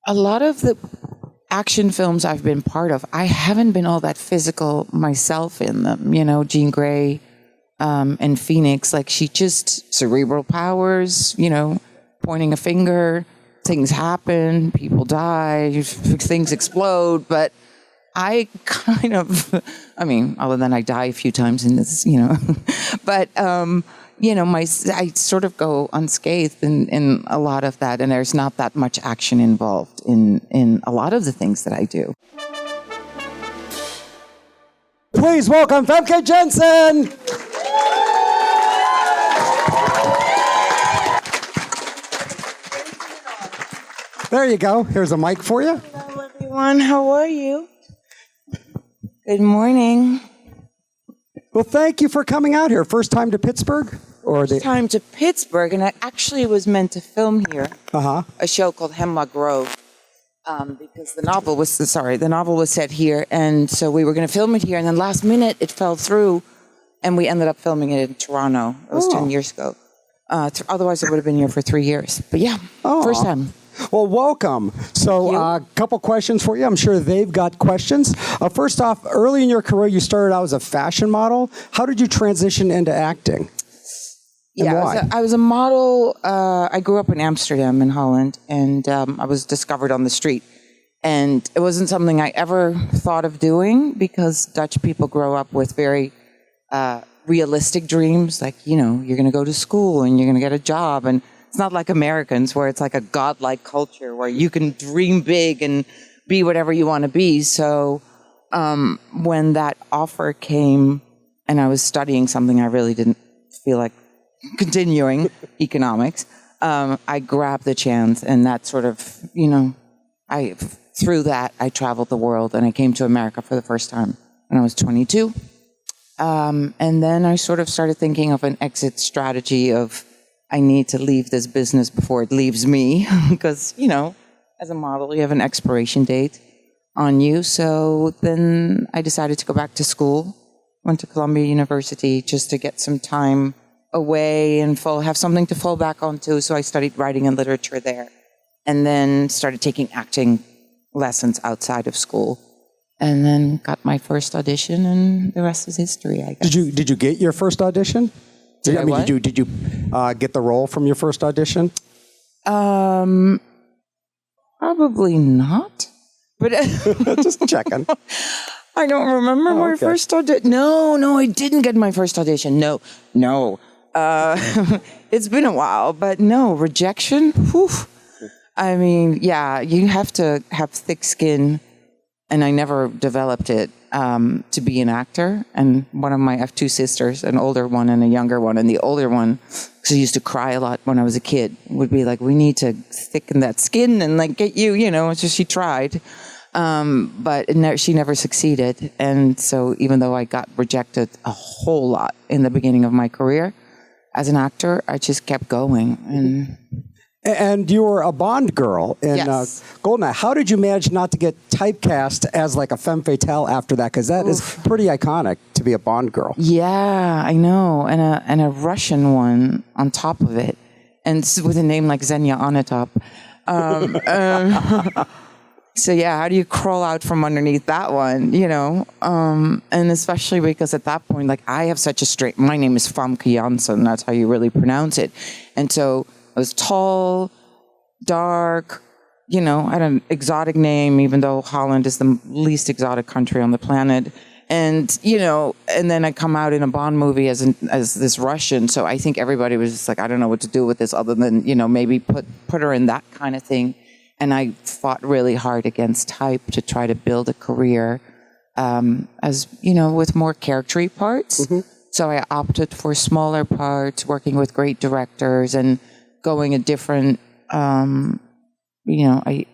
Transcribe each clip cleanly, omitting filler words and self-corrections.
A lot of the action films I've been part of, I haven't been all that physical myself in them. You know, Jean Grey and Phoenix, like she just cerebral powers, you know, pointing a finger, things happen, people die, things explode, but I kind of, I mean, other than I die a few times in this, you know, but, you know, I sort of go unscathed in a lot of that, and there's not that much action involved in a lot of the things that I do. Please welcome Famke Janssen! There you go. Here's a mic for you. Hello, everyone. How are you? Good morning. Well, thank you for coming out here. First time to Pittsburgh? First time to Pittsburgh, and I actually was meant to film here a show called Hemlock Grove because the novel was set here, and so we were going to film it here, and then last minute it fell through, and we ended up filming it in Toronto. It was 10 years ago. Otherwise, I would have been here for 3 years. But yeah, first time. Well, welcome. So a couple questions for you. I'm sure they've got questions. First off, early in your career, you started out as a fashion model. How did you transition into acting? Yeah, I was a model. I grew up in Amsterdam in Holland, and I was discovered on the street. And it wasn't something I ever thought of doing because Dutch people grow up with very realistic dreams. Like, you know, you're going to go to school and you're going to get a job. And it's not like Americans where it's like a godlike culture where you can dream big and be whatever you want to be. So when that offer came and I was studying something I really didn't feel like continuing, economics, I grabbed the chance, and that sort of, you know, through that, I traveled the world, and I came to America for the first time when I was 22. And then I sort of started thinking of an exit strategy of, I need to leave this business before it leaves me, because, you know, as a model, you have an expiration date on you. So then I decided to go back to school, went to Columbia University just to get some time away and have something to fall back onto. So I studied writing and literature there, and then started taking acting lessons outside of school, and then got my first audition, and the rest is history, I guess. Did you get your first audition? Did you get the role from your first audition? Probably not. But just checking. I don't remember my first audition. No, I didn't get my first audition. No. It's been a while, but no, rejection. Whew. I mean, yeah, you have to have thick skin, and I never developed it to be an actor. And I have two sisters, an older one and a younger one. And the older one, because I used to cry a lot when I was a kid, would be like, we need to thicken that skin and like get you, you know. So she tried, but she never succeeded. And so even though I got rejected a whole lot in the beginning of my career as an actor, I just kept going. And you were a Bond girl in GoldenEye. How did you manage not to get typecast as like a femme fatale after that? Because that is pretty iconic to be a Bond girl. Yeah, I know. And a Russian one on top of it. And with a name like Xenia Onatop. So yeah, how do you crawl out from underneath that one, you know? And especially because at that point, like I have such a my name is Famke Janssen, that's how you really pronounce it. And so I was tall, dark, you know, I had an exotic name, even though Holland is the least exotic country on the planet. And, you know, and then I come out in a Bond movie as this Russian. So I think everybody was just like, I don't know what to do with this other than, you know, maybe put her in that kind of thing. And I fought really hard against type to try to build a career as, you know, with more character parts. Mm-hmm. So I opted for smaller parts, working with great directors and going a different, you know, I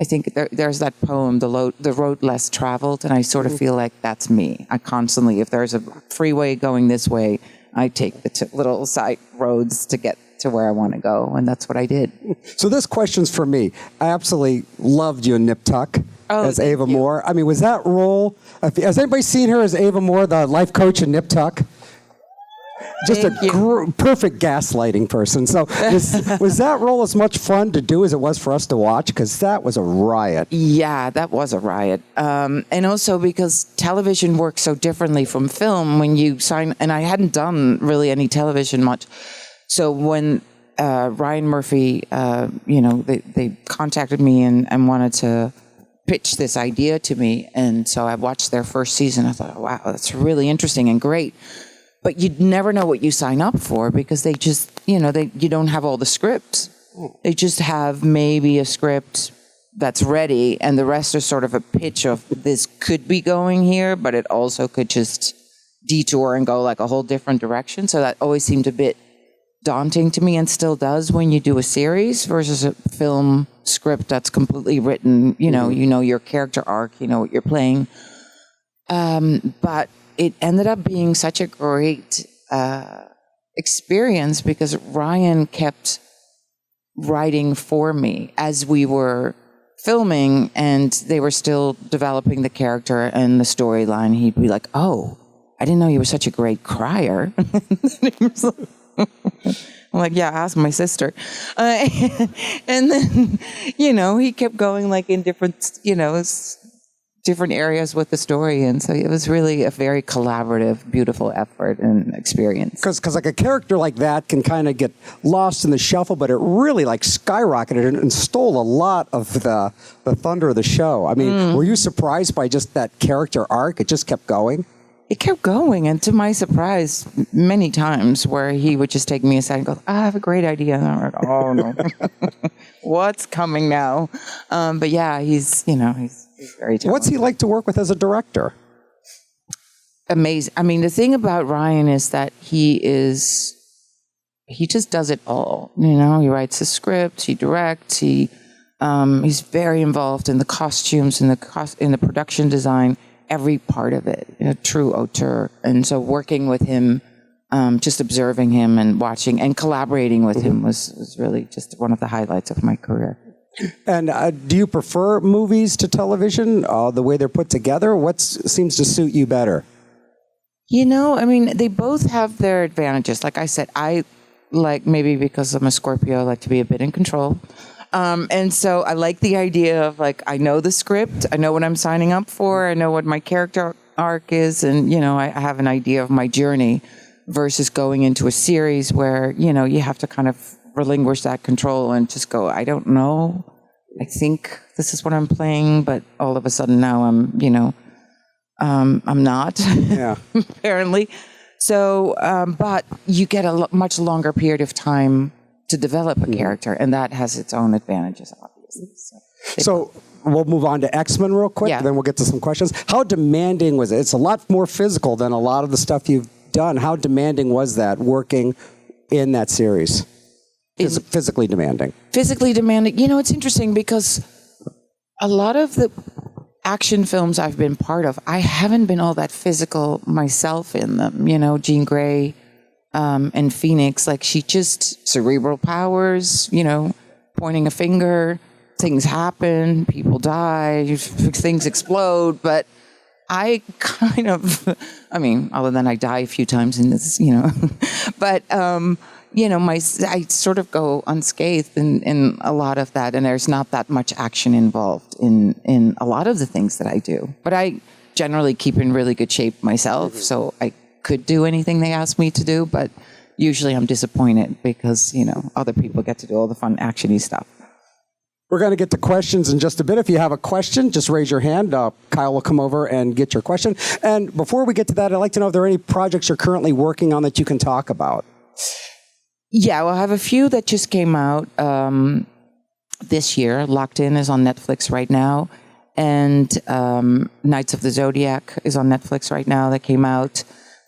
think there's that poem, The Road Less Traveled, and I sort of feel like that's me. I constantly, if there's a freeway going this way, I take the little side roads to get to where I want to go, and that's what I did. So this question's for me. I absolutely loved you in Nip Tuck as Ava Moore. I mean, was that role, has anybody seen her as Ava Moore, the life coach in Nip Tuck? Just perfect gaslighting person. So was that role as much fun to do as it was for us to watch? Because that was a riot. Yeah, that was a riot. And also because television works so differently from film when you sign, and I hadn't done really any television much. So when Ryan Murphy, they contacted me and wanted to pitch this idea to me. And so I watched their first season. I thought, oh, wow, that's really interesting and great. But you'd never know what you sign up for because they just, you don't have all the scripts. They just have maybe a script that's ready, and the rest are sort of a pitch of this could be going here, but it also could just detour and go like a whole different direction. So that always seemed a bit daunting to me, and still does when you do a series versus a film script that's completely written. You know your character arc, you know what you're playing. But it ended up being such a great experience because Ryan kept writing for me as we were filming, and they were still developing the character and the storyline. He'd be like, "Oh, I didn't know you were such a great crier." I'm like, "Yeah, ask my sister." And then, he kept going like in different, different areas with the story. And so it was really a very collaborative, beautiful effort and experience. Because like a character like that can kind of get lost in the shuffle, but it really like skyrocketed and stole a lot of the thunder of the show. I mean, were you surprised by just that character arc? It just kept going? It kept going, and to my surprise, many times where he would just take me aside and go, "I have a great idea." And I'm like, "Oh no, what's coming now?" But yeah, he's very talented. What's he like to work with as a director? Amazing. I mean, the thing about Ryan is that he just does it all. He writes the script, he directs, he's very involved in the costumes and in the production design. Every part of it, a true auteur. And so working with him, just observing him and watching and collaborating with him was really just one of the highlights of my career. And do you prefer movies to television, the way they're put together? What seems to suit you better? They both have their advantages. Like I said, I like, maybe because I'm a Scorpio, I like to be a bit in control. And so I like the idea of like, I know the script, I know what I'm signing up for, I know what my character arc is, and, I have an idea of my journey versus going into a series where, you have to kind of relinquish that control and just go, I don't know, I think this is what I'm playing, but all of a sudden now I'm not, apparently. So, but you get a much longer period of time to develop a character, and that has its own advantages, obviously. So we'll move on to X-Men real quick, then we'll get to some questions. How demanding was it? It's a lot more physical than a lot of the stuff you've done. How demanding was that working in that series? Physically demanding. Physically demanding. It's interesting because a lot of the action films I've been part of, I haven't been all that physical myself in them. Jean Grey, and Phoenix, like she just cerebral powers, pointing a finger, things happen, people die, things explode. But I kind of, other than I die a few times in this, but, I sort of go unscathed in a lot of that. And there's not that much action involved in a lot of the things that I do. But I generally keep in really good shape myself. So I could do anything they ask me to do, but usually I'm disappointed because, other people get to do all the fun action-y stuff. We're going to get to questions in just a bit. If you have a question, just raise your hand. Kyle will come over and get your question. And before we get to that, I'd like to know if there are any projects you're currently working on that you can talk about. Yeah, well, I have a few that just came out this year. Locked In is on Netflix right now. And Knights of the Zodiac is on Netflix right now. That came out.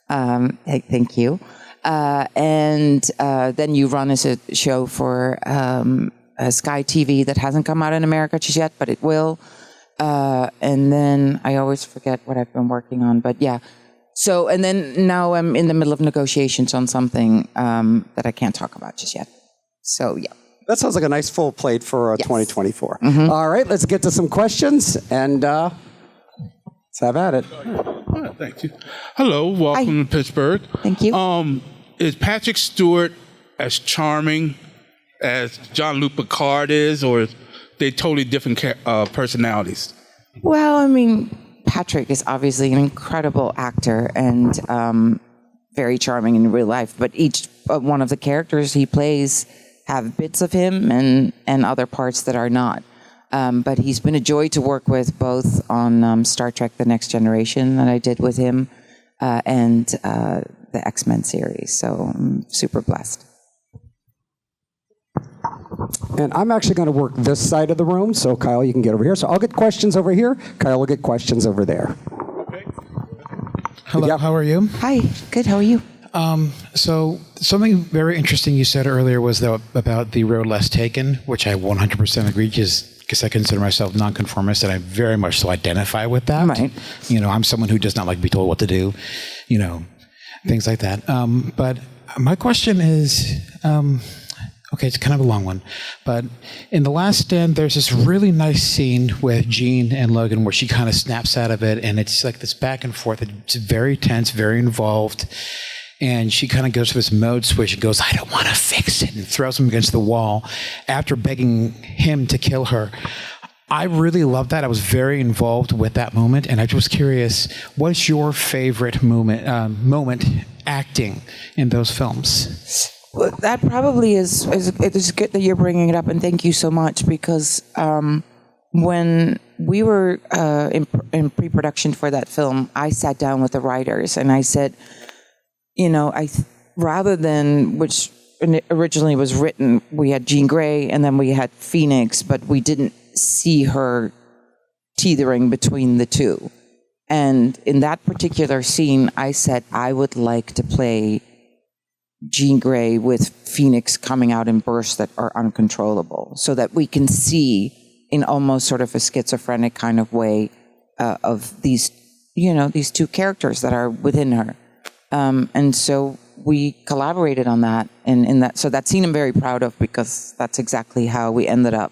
Hey, thank you. And then You Run is a show for Sky TV that hasn't come out in America just yet, but it will. And then I always forget what I've been working on, but yeah. So, and then now I'm in the middle of negotiations on something that I can't talk about just yet. So, yeah. That sounds like a nice full plate for 2024. All right, let's get to some questions, and let's have at it. Thank you. Hello, welcome to Pittsburgh. Thank you. is Patrick Stewart as charming as Jean-Luc Picard is, or they totally different personalities? Well, I mean, Patrick is obviously an incredible actor and very charming in real life, but each one of the characters he plays have bits of him and other parts that are not. But he's been a joy to work with, both on Star Trek The Next Generation that I did with him and the X-Men series. So I'm super blessed. And I'm actually going to work this side of the room, so Kyle, you can get over here. So I'll get questions over here. Kyle will get questions over there. Okay. Hello, how are you? Hi, good, how are you? So something very interesting you said earlier was about the road less taken, which I 100% agree, because I consider myself nonconformist, and I very much so identify with that. Right. I'm someone who does not like to be told what to do, things like that. But my question is, okay, it's kind of a long one, but in The Last Stand, there's this really nice scene with Jean and Logan where she kind of snaps out of it, and it's like this back and forth. It's very tense, very involved, and she kind of goes to this mode switch and goes, "I don't want to fix it," and throws him against the wall after begging him to kill her. I really love that. I was very involved with that moment, and I was curious, what's your favorite moment acting in those films? Well, that probably is good that you're bringing it up, and thank you so much, because when we were in pre-production for that film, I sat down with the writers and I said, rather than, which originally was written, we had Jean Grey and then we had Phoenix, but we didn't see her teetering between the two. And in that particular scene, I said, I would like to play Jean Grey with Phoenix coming out in bursts that are uncontrollable, so that we can see in almost sort of a schizophrenic kind of way of these two characters that are within her. And so we collaborated on that, and so that scene I'm very proud of, because that's exactly how we ended up,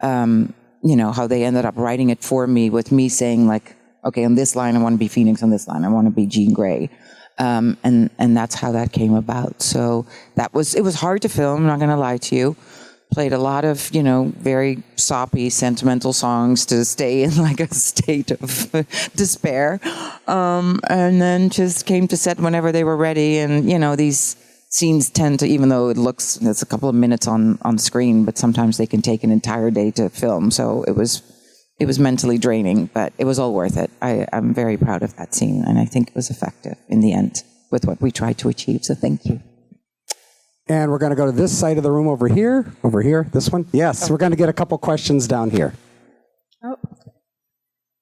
how they ended up writing it for me, with me saying, like, okay, on this line I want to be Phoenix, on this line I want to be Jean Grey. And that's how that came about. So it was hard to film, I'm not going to lie to you. Played a lot of, very soppy, sentimental songs to stay in like a state of despair. And then just came to set whenever they were ready. And, these scenes tend to, even though it's a couple of minutes on screen, but sometimes they can take an entire day to film. So it was mentally draining, but it was all worth it. I'm very proud of that scene, and I think it was effective in the end with what we tried to achieve, so thank you. And we're going to go to this side of the room over here, this one. Yes, We're going to get a couple questions down here. Oh.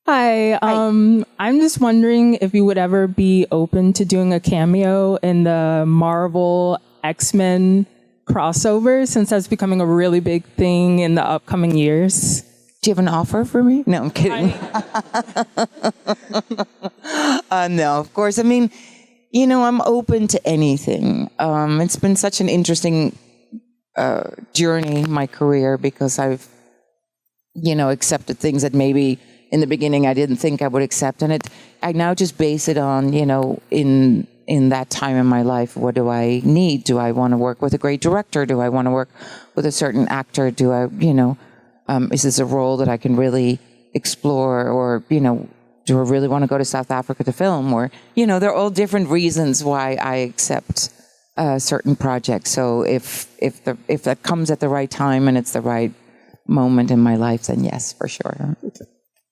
Hi, I'm just wondering if you would ever be open to doing a cameo in the Marvel X-Men crossover, since that's becoming a really big thing in the upcoming years. Do you have an offer for me? No, I'm kidding. No, of course. I mean, I'm open to anything. It's been such an interesting journey, my career, because I've, accepted things that maybe in the beginning I didn't think I would accept. And I now just base it on, in that time in my life, what do I need? Do I want to work with a great director? Do I want to work with a certain actor? Do I, is this a role that I can really explore, or, do I really want to go to South Africa to film? Or, there are all different reasons why I accept certain projects. So if that comes at the right time and it's the right moment in my life, then yes, for sure.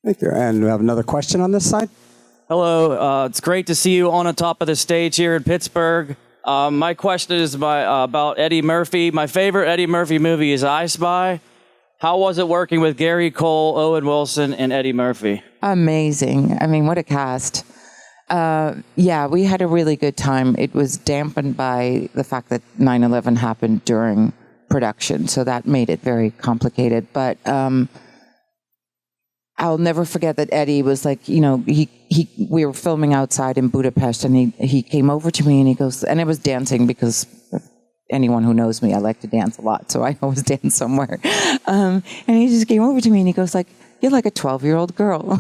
Thank you. And we have another question on this side. Hello, it's great to see you on the top of the stage here in Pittsburgh. My question is about Eddie Murphy. My favorite Eddie Murphy movie is I Spy. How was it working with Gary Cole, Owen Wilson, and Eddie Murphy? Amazing. I mean, what a cast. Yeah, we had a really good time. It was dampened by the fact that 9/11 happened during production, so that made it very complicated. But I'll never forget that Eddie was like, we were filming outside in Budapest, and he came over to me and he goes, and I was dancing because anyone who knows me, I like to dance a lot, so I always dance somewhere. And he just came over to me and he goes like, "You're like a 12-year-old girl."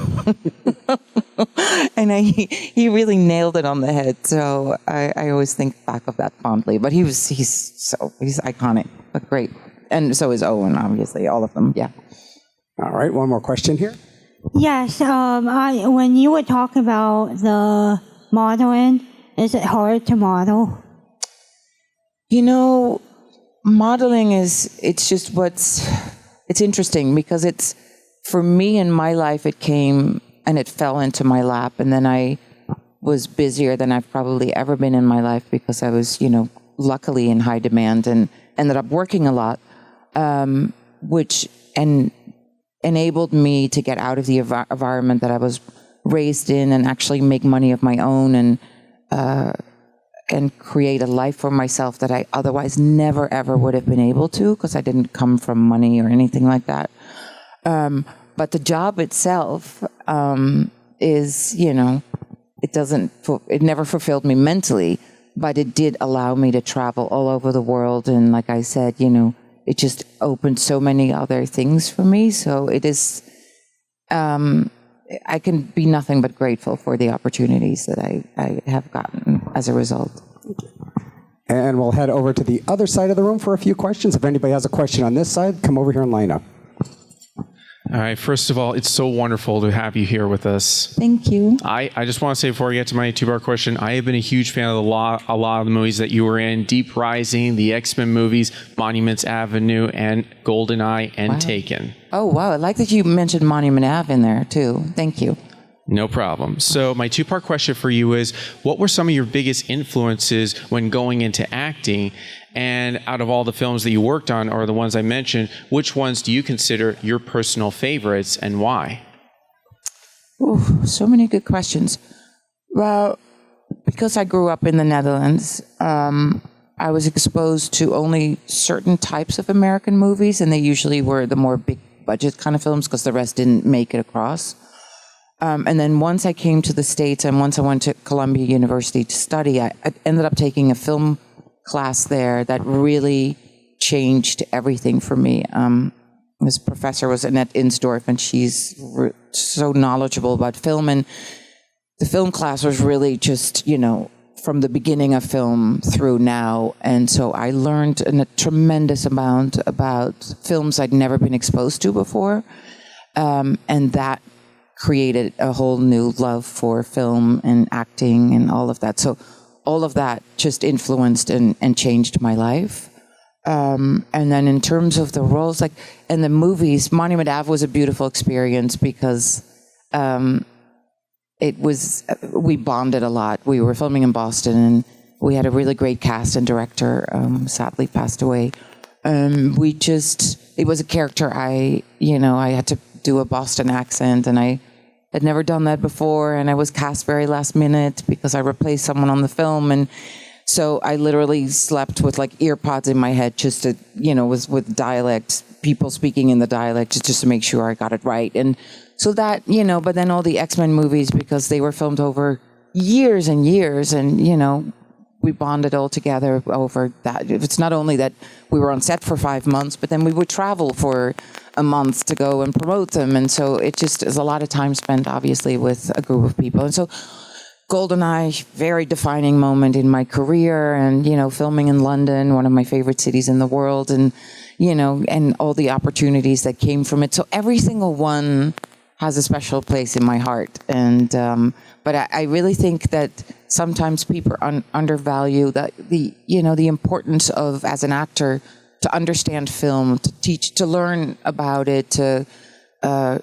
And he really nailed it on the head. So I always think back of that fondly. But he's iconic, but great. And so is Owen, obviously, all of them. Yeah. All right, one more question here. Yes, when you were talking about the modeling, is it hard to model? You know, modeling it's interesting because for me in my life, it came and it fell into my lap. And then I was busier than I've probably ever been in my life because I was, luckily in high demand and ended up working a lot, which enabled me to get out of the environment that I was raised in and actually make money of my own and create a life for myself that I otherwise never ever would have been able to because I didn't come from money or anything like that. But the job itself is, it never fulfilled me mentally, but it did allow me to travel all over the world. And like I said, it just opened so many other things for me. So it is, I can be nothing but grateful for the opportunities that I have gotten as a result. And we'll head over to the other side of the room for a few questions. If anybody has a question on this side, come over here and line up. All right. First of all, it's so wonderful to have you here with us. Thank you. I just want to say before I get to my two-part question, I have been a huge fan of a lot of the movies that you were in: Deep Rising, the X-Men movies, Monuments Avenue, and GoldenEye, and Taken. Oh, wow. I like that you mentioned Monument Ave in there, too. Thank you. No problem. So my two-part question for you is, what were some of your biggest influences when going into acting? And out of all the films that you worked on, or the ones I mentioned, which ones do you consider your personal favorites and why? Ooh, so many good questions. Well, because I grew up in the Netherlands, I was exposed to only certain types of American movies, and they usually were the more big budget kind of films because the rest didn't make it across. And then once I came to the States and once I went to Columbia University to study, I ended up taking a film class there that really changed everything for me. This professor was Annette Insdorf, and she's so knowledgeable about film. And the film class was really just, from the beginning of film through now. And so I learned a tremendous amount about films I'd never been exposed to before. And that created a whole new love for film and acting and all of that. So all of that just influenced and changed my life. And then in terms of the roles, like in the movies, Monument Ave was a beautiful experience because we bonded a lot. We were filming in Boston and we had a really great cast and director, sadly passed away. It was a character I had to do a Boston accent, and I had never done that before, and I was cast very last minute because I replaced someone on the film, and so I literally slept with like ear pods in my head just to, was with dialect, people speaking in the dialect just to make sure I got it right. And so that, but then all the X-Men movies, because they were filmed over years and years, and, we bonded all together over that. It's not only that we were on set for 5 months, but then we would travel for a month to go and promote them. And so it just is a lot of time spent, obviously, with a group of people. And so GoldenEye, very defining moment in my career, and, filming in London, one of my favorite cities in the world, and, and all the opportunities that came from it. So every single one has a special place in my heart. And, but I really think that sometimes people undervalue that the importance of, as an actor, to understand film, to teach, to learn about it, to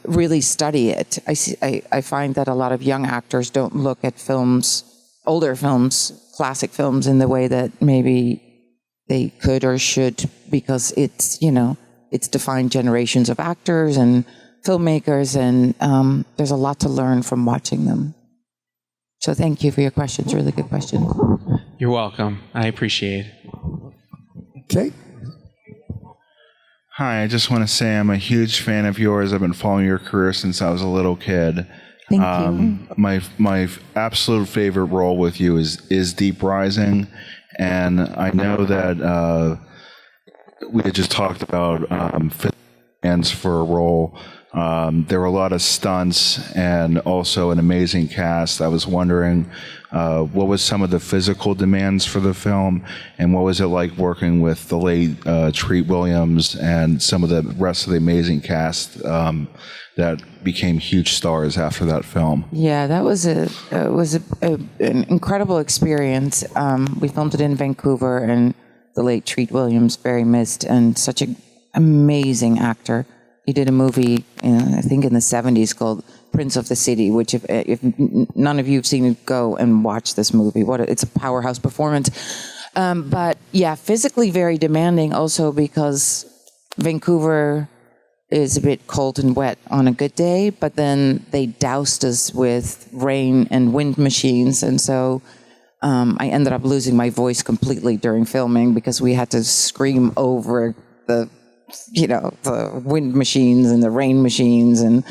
really study it. I find that a lot of young actors don't look at films, older films, classic films, in the way that maybe they could or should, because it's defined generations of actors and filmmakers, and there's a lot to learn from watching them. So thank you for your questions. Really good questions. You're welcome. I appreciate it. Okay. Hi, I just want to say I'm a huge fan of yours. I've been following your career since I was a little kid. Thank you. My absolute favorite role with you is Deep Rising, and I know that we had just talked about fans for a role. There were a lot of stunts and also an amazing cast. I was wondering, what was some of the physical demands for the film, and what was it like working with the late Treat Williams and some of the rest of the amazing cast that became huge stars after that film? Yeah, that was an incredible experience. We filmed it in Vancouver, and the late Treat Williams, very missed, and such an amazing actor. He did a movie, I think in the 70s, called Prince of the City, which if none of you have seen it, go and watch this movie. It's a powerhouse performance. But yeah, physically very demanding also because Vancouver is a bit cold and wet on a good day, but then they doused us with rain and wind machines. And so I ended up losing my voice completely during filming because we had to scream over the wind machines and the rain machines, and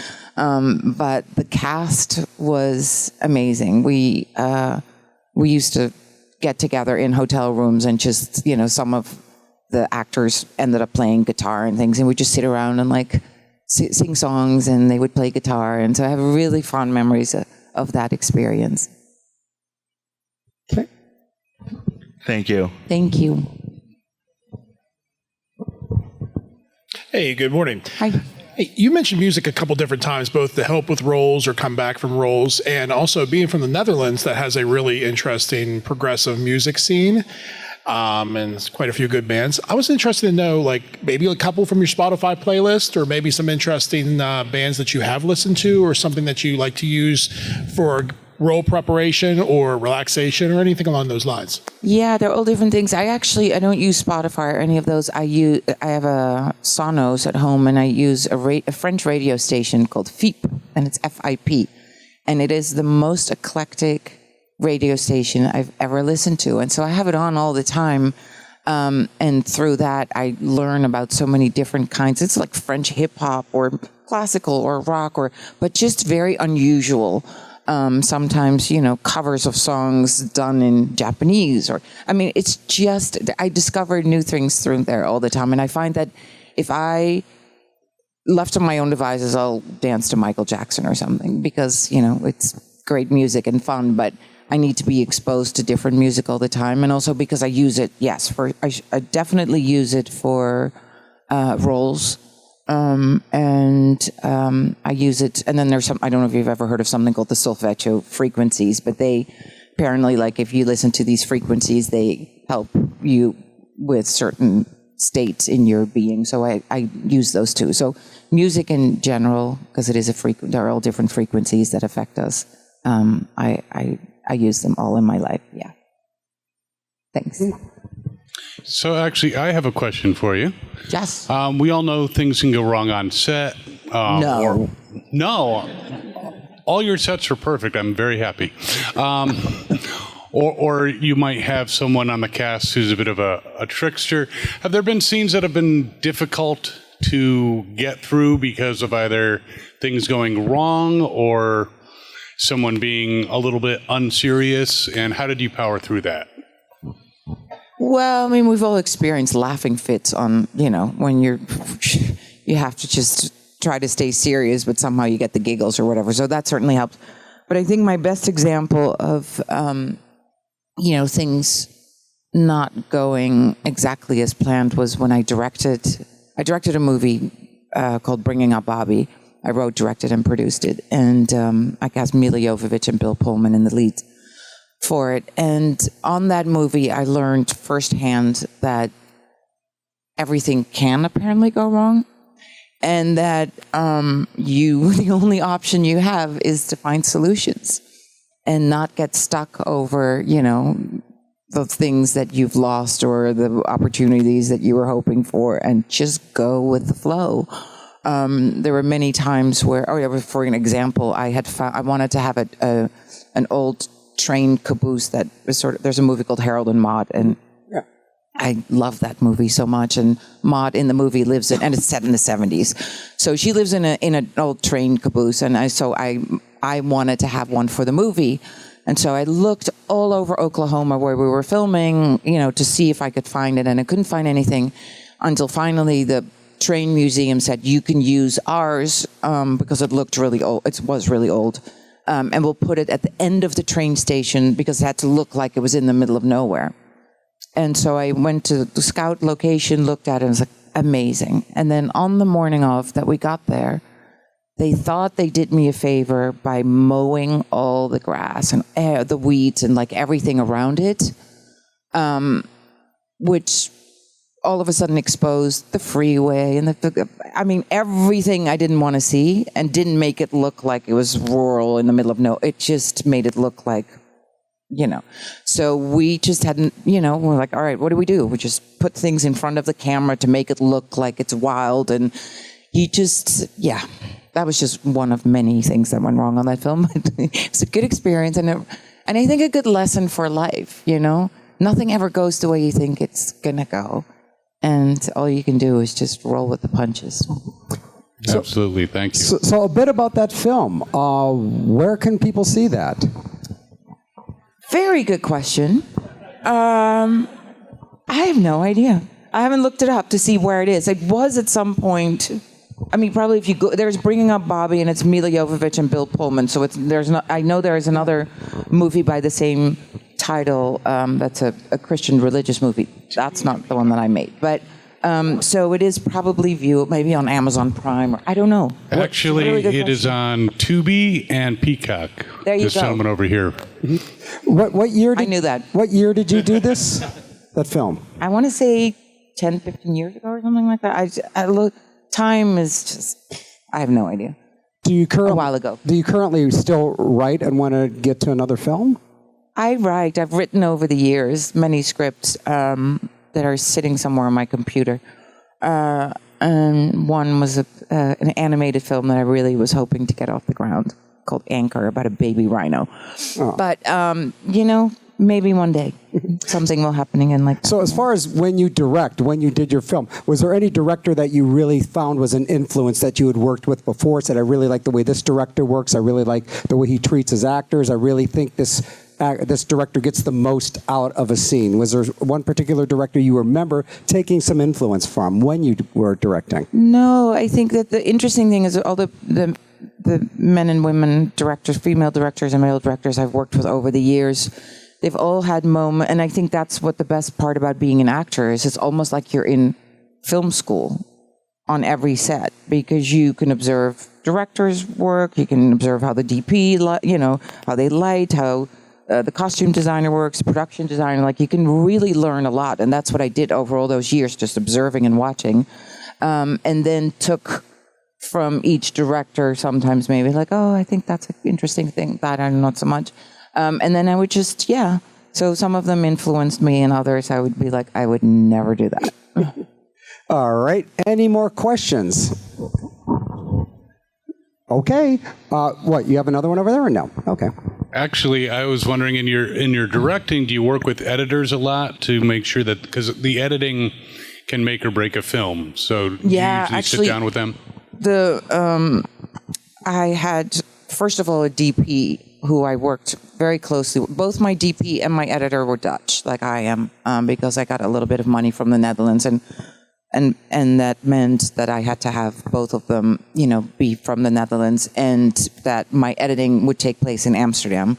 but the cast was amazing. We used to get together in hotel rooms and just some of the actors ended up playing guitar and things, and we'd just sit around and sing songs, and they would play guitar, and so I have really fond memories of that experience. Okay. Thank you. Thank you. Hey, good morning. Hi. Hey, you mentioned music a couple different times, both to help with roles or come back from roles, and also being from the Netherlands that has a really interesting progressive music scene, and it's quite a few good bands. I was interested to know, maybe a couple from your Spotify playlist, or maybe some interesting bands that you have listened to, or something that you like to use for role preparation or relaxation or anything along those lines. Yeah, they're all different things. I don't use Spotify or any of those. I have a Sonos at home, and I use a French radio station called FIP, and it's FIP, and it is the most eclectic radio station I've ever listened to, and so I have it on all the time. And through that, I learn about so many different kinds. It's like French hip hop or classical or rock, but just very unusual. Sometimes, covers of songs done in Japanese, it's just, I discover new things through there all the time. And I find that if I left to my own devices, I'll dance to Michael Jackson or something because, it's great music and fun, but I need to be exposed to different music all the time. And also because I use it, I definitely use it for roles. I use it, and then there's I don't know if you've ever heard of something called the solfeggio frequencies, but they apparently, if you listen to these frequencies, they help you with certain states in your being. So I use those too. So music in general, because it is they're all different frequencies that affect us. I use them all in my life. Yeah. Thanks. So actually, I have a question for you. Yes. We all know things can go wrong on set. No. No. All your sets are perfect. I'm very happy. Or you might have someone on the cast who's a bit of a trickster. Have there been scenes that have been difficult to get through because of either things going wrong or someone being a little bit unserious? And how did you power through that? Well, we've all experienced laughing fits on, when you have to just try to stay serious, but somehow you get the giggles or whatever. So that certainly helps. But I think my best example of, things not going exactly as planned was when I directed a movie called Bringing Up Bobby. I wrote, directed, and produced it. And I cast Mila Jovovich and Bill Pullman in the leads for it. And on that movie, I learned firsthand that everything can apparently go wrong, and that the only option you have is to find solutions and not get stuck over, the things that you've lost or the opportunities that you were hoping for, and just go with the flow. There were many times where, for an example, I wanted to have an old train caboose that was there's a movie called Harold and Maude, and I love that movie so much. And Maude in the movie lives in, and it's set in the 70s. So she lives in an old train caboose, and I wanted to have one for the movie. And so I looked all over Oklahoma where we were filming, to see if I could find it, and I couldn't find anything until finally the train museum said, you can use ours because it looked really old. It was really old. And we'll put it at the end of the train station because it had to look like it was in the middle of nowhere. And so I went to the scout location, looked at it, and was like, amazing. And then on the morning of that we got there, they thought they did me a favor by mowing all the grass and the weeds and like everything around it, which all of a sudden exposed the freeway and everything I didn't want to see, and didn't make it look like it was rural in the middle of nowhere. It just made it look like, So we just hadn't, we're like, all right, what do? We just put things in front of the camera to make it look like it's wild. And that was just one of many things that went wrong on that film. It's a good experience and I think a good lesson for life, Nothing ever goes the way you think it's going to go. And all you can do is just roll with the punches. Absolutely. Thank you. So a bit about that film. Where can people see that? Very good question. I have no idea. I haven't looked it up to see where it is. It was at some point. Probably if you go, there's Bringing Up Bobby, and it's Mila Jovovich and Bill Pullman. So I know there is another movie by the same title. That's a Christian religious movie. That's not the one that I made, but. So it is probably viewed maybe on Amazon Prime, or I don't know. Actually, it is on Tubi and Peacock. There you go. This gentleman over here. What year? I knew that. What year did you do this? That film? I want to say 10, 15 years ago or something like that. I look. Time is just. I have no idea. A while ago. Do you currently still write and want to get to another film? I write. I've written over the years many scripts. That are sitting somewhere on my computer. And one was an animated film that I really was hoping to get off the ground called Anchor, about a baby rhino. Oh. But, maybe one day something will happen again like that. So as far as when you did your film, was there any director that you really found was an influence that you had worked with before? Said, I really like the way this director works. I really like the way he treats his actors. I really think this director gets the most out of a scene. Was there one particular director you remember taking some influence from when you were directing? No, I think that the interesting thing is all the men and women directors, female directors and male directors I've worked with over the years, they've all had moments, and I think that's what the best part about being an actor is. It's almost like you're in film school on every set, because you can observe directors' work, you can observe how the DP, how they light, how the costume designer works, production designer, like you can really learn a lot. And that's what I did over all those years, just observing and watching. And then took from each director sometimes maybe like, oh, I think that's an interesting thing, that I not so much. And then I would just, So some of them influenced me, and others I would be like, I would never do that. All right. Any more questions? Okay. What, you have another one over there or no? Okay. Actually, I was wondering, in your directing, do you work with editors a lot to make sure that, because the editing can make or break a film, so do you usually sit down with them? I had, first of all, a DP who I worked very closely with. Both my DP and my editor were Dutch, like I am, because I got a little bit of money from the Netherlands, and that meant that I had to have both of them, be from the Netherlands, and that my editing would take place in Amsterdam.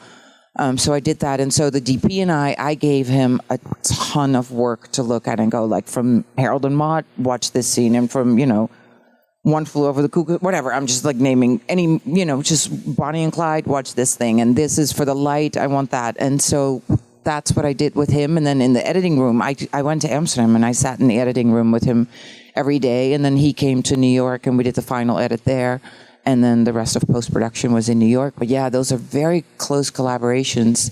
So I did that. And so the DP and I gave him a ton of work to look at and go, like, from Harold and Maude, watch this scene, and from, One Flew Over the Cuckoo, whatever. I'm just like naming any, just Bonnie and Clyde, watch this thing. And this is for the light. I want that. And so that's what I did with him. And then in the editing room, I went to Amsterdam and I sat in the editing room with him every day. And then he came to New York and we did the final edit there. And then the rest of post-production was in New York. But yeah, those are very close collaborations,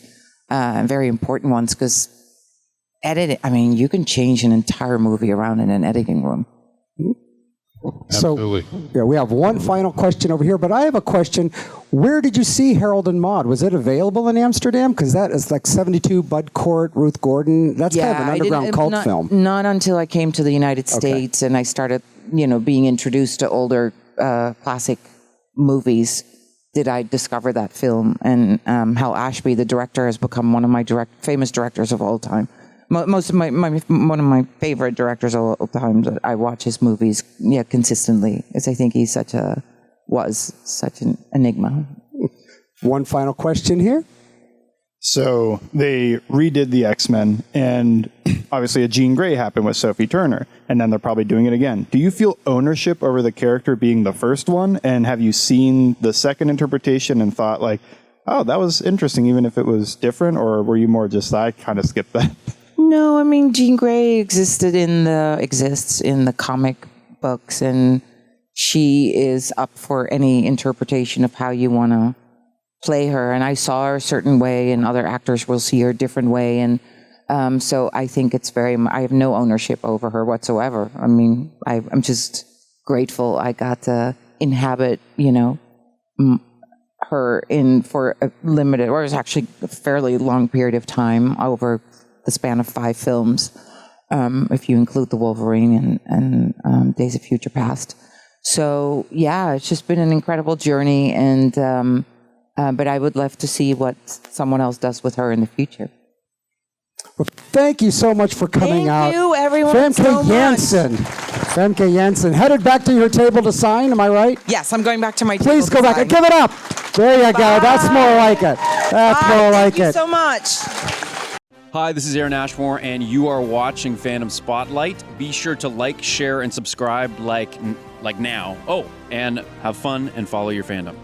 and very important ones, because you can change an entire movie around in an editing room. Absolutely. So, we have one final question over here, but I have a question. Where did you see Harold and Maude? Was it available in Amsterdam? Because that is like 72, Bud Cort, Ruth Gordon. That's kind of an underground cult film. Not until I came to the United States and I started, being introduced to older classic movies did I discover that film. And Hal Ashby, the director, has become one of my famous directors of all time. most of my one of my favorite directors of all time. That I watch his movies, consistently, because I think he's such an enigma. One final question here. So they redid the X-Men, and obviously a Jean Grey happened with Sophie Turner, and then they're probably doing it again. Do you feel ownership over the character being the first one, and have you seen the second interpretation and thought like, oh, that was interesting, even if it was different, or were you more just, I kind of skipped that? No, I mean, Jean Grey exists in the comic books, and she is up for any interpretation of how you want to play her. And I saw her a certain way, and other actors will see her a different way. And so I think I have no ownership over her whatsoever. I mean, I'm just grateful I got to inhabit, her for a limited, or it was actually a fairly long period of time over the span of 5 films, if you include the Wolverine and Days of Future Past. So yeah, it's just been an incredible journey, and but I would love to see what someone else does with her in the future. Well, thank you so much for coming out. Thank you, everyone, Famke Janssen. Famke Janssen, headed back to your table to sign, am I right? Yes, I'm going back to my table. Please go back and give it up. There you go. That's more like it. That's more like it. Thank you so much. Hi, this is Aaron Ashmore, and you are watching Fandom Spotlight. Be sure to like, share, and subscribe like now. Oh, and have fun and follow your fandom.